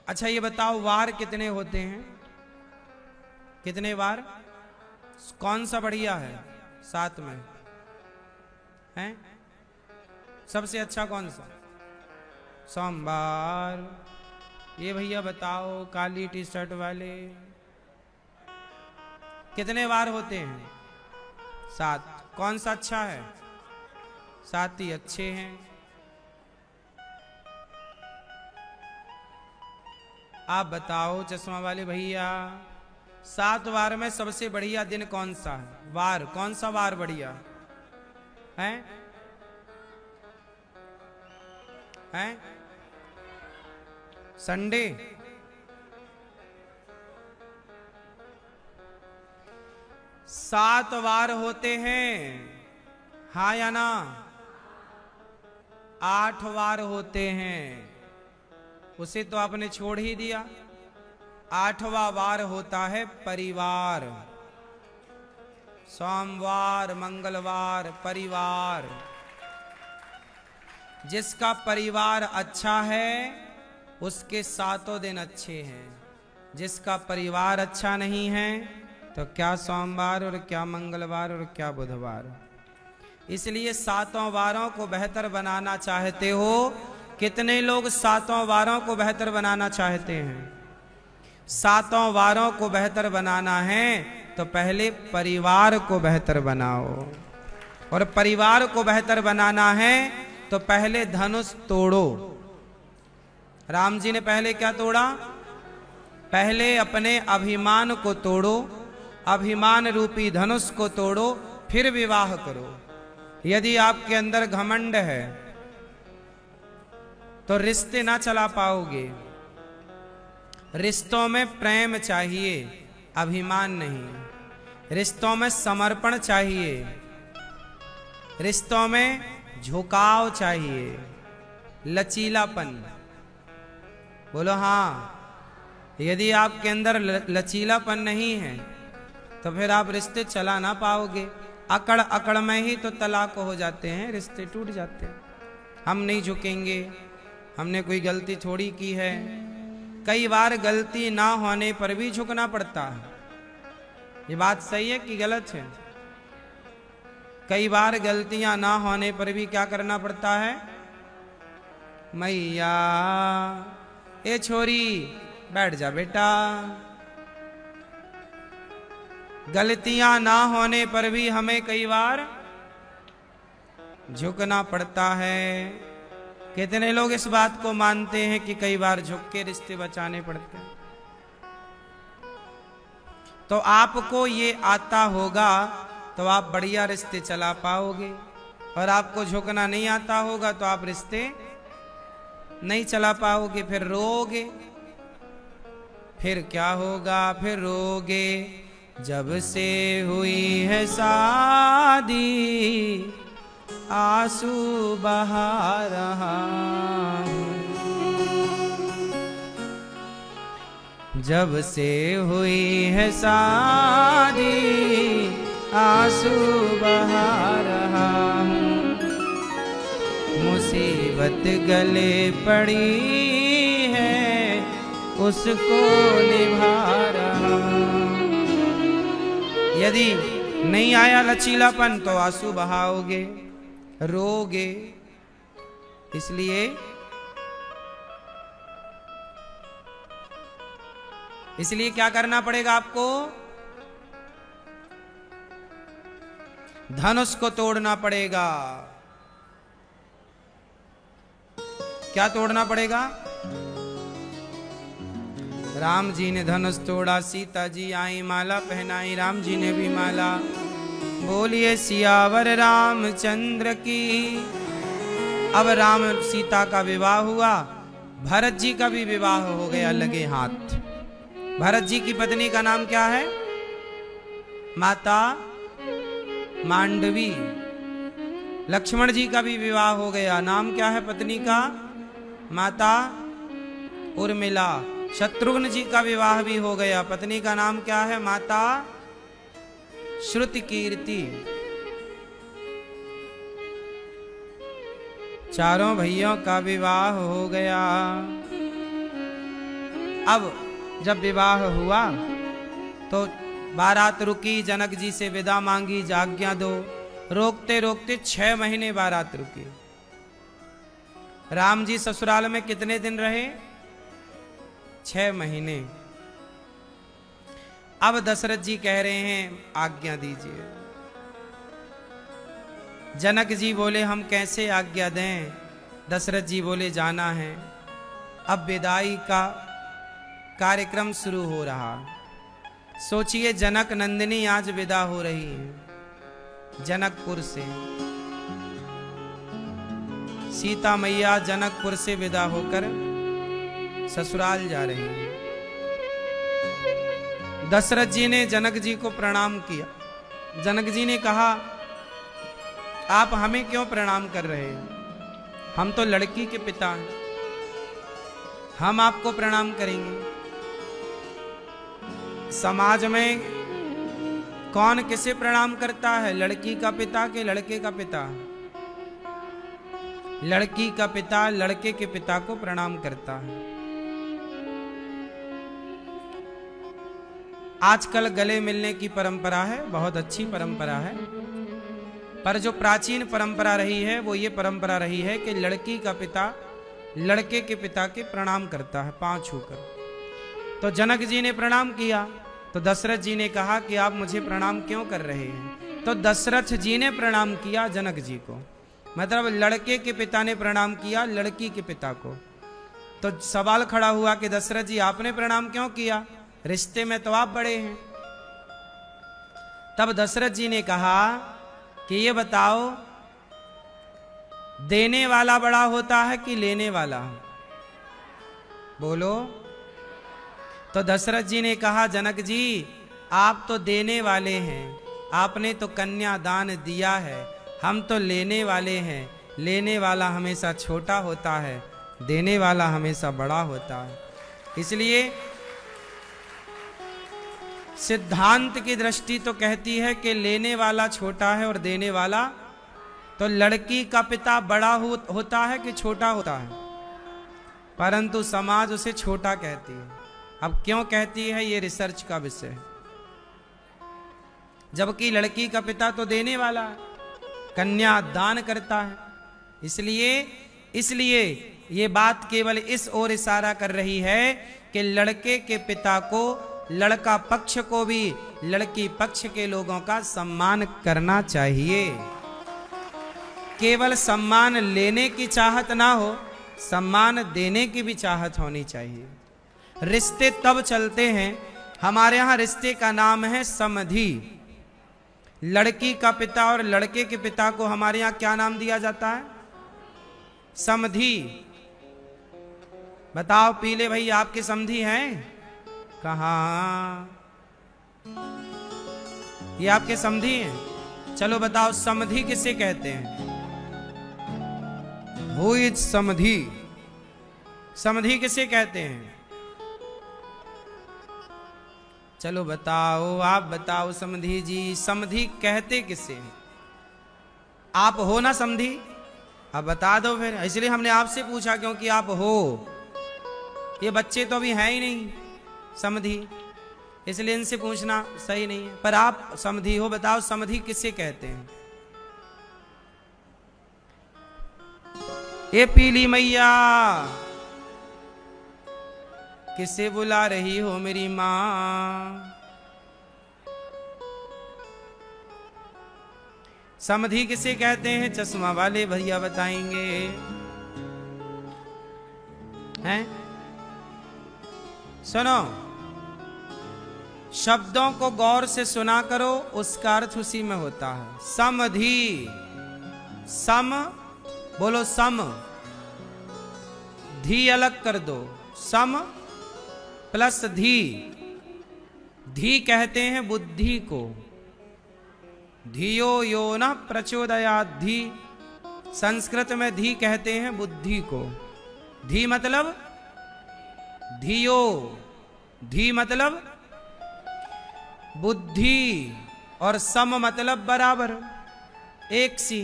अच्छा ये बताओ वार कितने होते हैं? कितने वार? कौन सा बढ़िया है 7 में हैं? सबसे अच्छा कौन सा? सोमवार। ये भैया बताओ काली टी शर्ट वाले, कितने वार होते हैं? 7। कौन सा अच्छा है? 7 ही अच्छे हैं। आप बताओ चश्मा वाले भैया, 7 वार में सबसे बढ़िया दिन कौन सा है? वार कौन सा वार बढ़िया है? हैं? संडे। सात वार होते हैं, हाँ या ना? 8 वार होते हैं, उसे तो आपने छोड़ ही दिया। 8वां वार होता है परिवार। सोमवार, मंगलवार, परिवार। जिसका परिवार अच्छा है उसके 7 दिन अच्छे हैं। जिसका परिवार अच्छा नहीं है तो क्या सोमवार और क्या मंगलवार और क्या बुधवार। इसलिए 7 वारों को बेहतर बनाना चाहते हो? कितने लोग 7 वारों को बेहतर बनाना चाहते हैं? 7 वारों को बेहतर बनाना है तो पहले परिवार को बेहतर बनाओ, और परिवार को बेहतर बनाना है तो पहले धनुष तोड़ो। राम जी ने पहले क्या तोड़ा? पहले अपने अभिमान को तोड़ो, अभिमान रूपी धनुष को तोड़ो, फिर विवाह करो। यदि आपके अंदर घमंड है तो रिश्ते ना चला पाओगे। रिश्तों में प्रेम चाहिए, अभिमान नहीं। रिश्तों में समर्पण चाहिए, रिश्तों में झुकाव चाहिए, लचीलापन। बोलो हाँ। यदि आपके अंदर लचीलापन नहीं है तो फिर आप रिश्ते चला ना पाओगे। अकड़ अकड़ में ही तो तलाक हो जाते हैं, रिश्ते टूट जाते हैं। हम नहीं झुकेंगे, हमने कोई गलती थोड़ी की है। कई बार गलती ना होने पर भी झुकना पड़ता है। ये बात सही है कि गलत है? कई बार गलतियां ना होने पर भी क्या करना पड़ता है? मैया ए छोरी बैठ जा बेटा। गलतियां ना होने पर भी हमें कई बार झुकना पड़ता है। कितने लोग इस बात को मानते हैं कि कई बार झुक के रिश्ते बचाने पड़ते हैं? तो आपको ये आता होगा तो आप बढ़िया रिश्ते चला पाओगे, और आपको झुकना नहीं आता होगा तो आप रिश्ते नहीं चला पाओगे। फिर रोओगे। फिर क्या होगा? फिर रोगे। जब से हुई है शादी आंसू बहा रहा हूं। जब से हुई है शादी आंसू बहा रहा हूं। मुसीबत गले पड़ी है उसको निभा रहा हूं। यदि नहीं आया लचीलापन तो आंसू बहाओगे, रोगे। इसलिए क्या करना पड़ेगा आपको? धनुष को तोड़ना पड़ेगा। क्या तोड़ना पड़ेगा? राम जी ने धनुष तोड़ा, सीता जी आई माला पहनाई, राम जी ने भी माला। बोलिए सियावर रामचंद्र की। अब राम सीता का विवाह हुआ, भरत जी का भी विवाह हो गया लगे हाथ। भरत जी की पत्नी का नाम क्या है? माता मांडवी। लक्ष्मण जी का भी विवाह हो गया, नाम क्या है पत्नी का? माता उर्मिला। शत्रुघ्न जी का विवाह भी हो गया, पत्नी का नाम क्या है? माता श्रुति कीर्ति। चारों भैयों का विवाह हो गया। अब जब विवाह हुआ तो बारात रुकी, जनक जी से विदा मांगी, आज्ञा दो। रोकते रोकते 6 महीने बारात रुकी। राम जी ससुराल में कितने दिन रहे? 6 महीने। अब दशरथ जी कह रहे हैं आज्ञा दीजिए। जनक जी बोले हम कैसे आज्ञा दें? दशरथ जी बोले जाना है। अब विदाई का कार्यक्रम शुरू हो रहा। सोचिए जनक नंदिनी आज विदा हो रही है जनकपुर से। सीता मैया जनकपुर से विदा होकर ससुराल जा रही हैं। दशरथ जी ने जनक जी को प्रणाम किया। जनक जी ने कहा आप हमें क्यों प्रणाम कर रहे हैं? हम तो लड़की के पिता हैं, हम आपको प्रणाम करेंगे। समाज में कौन किसे प्रणाम करता है? लड़की का पिता के लड़के का पिता? लड़की का पिता लड़के के पिता को प्रणाम करता है। आजकल गले मिलने की परंपरा है, बहुत अच्छी परंपरा है, पर जो प्राचीन परंपरा रही है वो ये परंपरा रही है कि लड़की का पिता लड़के के पिता के प्रणाम करता है पांव छूकर। तो जनक जी ने प्रणाम किया तो दशरथ जी ने कहा कि आप मुझे प्रणाम क्यों कर रहे हैं? तो दशरथ जी ने प्रणाम किया जनक जी को, मतलब लड़के के पिता ने प्रणाम किया लड़की के पिता को। तो सवाल खड़ा हुआ कि दशरथ जी आपने प्रणाम क्यों किया? रिश्ते में तो आप बड़े हैं। तब दशरथ जी ने कहा कि ये बताओ देने वाला बड़ा होता है कि लेने वाला? बोलो। तो दशरथ जी ने कहा जनक जी आप तो देने वाले हैं, आपने तो कन्या दान दिया है, हम तो लेने वाले हैं। लेने वाला हमेशा छोटा होता है, देने वाला हमेशा बड़ा होता है। इसलिए सिद्धांत की दृष्टि तो कहती है कि लेने वाला छोटा है और देने वाला, तो लड़की का पिता बड़ा होता है कि छोटा होता है? परंतु समाज उसे छोटा कहती है। अब क्यों कहती है ये रिसर्च का विषय है। जबकि लड़की का पिता तो देने वाला है, कन्या दान करता है। इसलिए ये बात केवल इस ओर इशारा कर रही है कि लड़के के पिता को, लड़का पक्ष को भी लड़की पक्ष के लोगों का सम्मान करना चाहिए। केवल सम्मान लेने की चाहत ना हो, सम्मान देने की भी चाहत होनी चाहिए। रिश्ते तब चलते हैं, हमारे यहां रिश्ते का नाम है समधि। लड़की का पिता और लड़के के पिता को हमारे यहां क्या नाम दिया जाता है? समधि। बताओ पीले भाई आपके समधि हैं? कहां? ये आपके समधि हैं? चलो बताओ समधि किसे कहते हैं? Who is समधि? समधि किसे कहते हैं? चलो बताओ, आप बताओ समधि जी, समधि कहते किसे हैं? आप हो ना समधि? अब बता दो फिर। इसलिए हमने आपसे पूछा क्योंकि आप हो। ये बच्चे तो अभी हैं ही नहीं समधि, इसलिए इनसे पूछना सही नहीं है। पर आप समधि हो, बताओ समधि किसे कहते हैं? ये पीली मैया किसे बुला रही हो मेरी मां? समधि किसे कहते हैं? चश्मा वाले भैया बताएंगे। हैं? सुनो, शब्दों को गौर से सुना करो, उसका अर्थ उसी में होता है। समधि, सम बोलो, सम, धी अलग कर दो, सम प्लस धी। धी कहते हैं बुद्धि को। धियो यो न प्रचोदयात् धी। संस्कृत में धी कहते हैं बुद्धि को। धी मतलब धियो, धी मतलब बुद्धि, और सम मतलब बराबर, एक सी।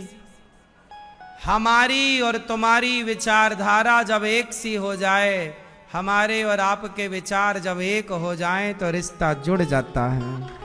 हमारी और तुम्हारी विचारधारा जब एक सी हो जाए, हमारे और आपके विचार जब एक हो जाएं तो रिश्ता जुड़ जाता है।